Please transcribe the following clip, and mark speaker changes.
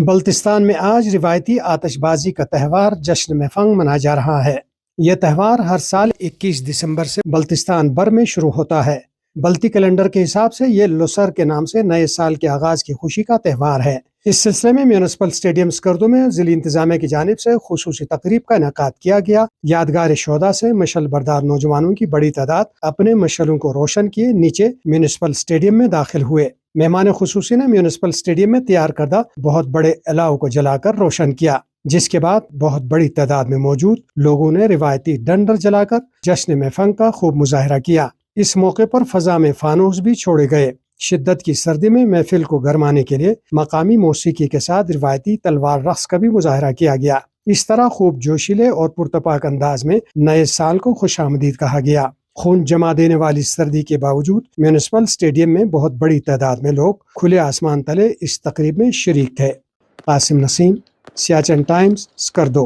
Speaker 1: بلتستان میں آج روایتی آتش بازی کا تہوار جشن میفنگ منایا جا رہا ہے۔ یہ تہوار ہر سال 21 دسمبر سے بلتستان بھر میں شروع ہوتا ہے۔ بلتی کیلنڈر کے حساب سے یہ لوسر کے نام سے نئے سال کے آغاز کی خوشی کا تہوار ہے۔ اس سلسلے میں میونسپل اسٹیڈیم اسکردو میں ضلعی انتظامیہ کی جانب سے خصوصی تقریب کا انعقاد کیا گیا۔ یادگار شہداء سے مشعل بردار نوجوانوں کی بڑی تعداد اپنے مشعلوں کو روشن کیے نیچے میونسپل اسٹیڈیم میں داخل ہوئے۔ مہمان خصوصی نے میونسپل اسٹیڈیم میں تیار کردہ بہت بڑے الاؤ کو جلا کر روشن کیا، جس کے بعد بہت بڑی تعداد میں موجود لوگوں نے روایتی ڈنڈر جلا کر جشن میفنگ کا خوب مظاہرہ کیا۔ اس موقع پر فضا میں فانوس بھی چھوڑے گئے۔ شدت کی سردی میں محفل کو گرمانے کے لیے مقامی موسیقی کے ساتھ روایتی تلوار رقص کا بھی مظاہرہ کیا گیا۔ اس طرح خوب جوشیلے اور پرتپاک انداز میں نئے سال کو خوش آمدید کہا گیا۔ خون جما دینے والی سردی کے باوجود میونسپل اسٹیڈیم میں بہت بڑی تعداد میں لوگ کھلے آسمان تلے اس تقریب میں شریک تھے۔ قاسم نسیم، سیاچن ٹائمز، اسکردو۔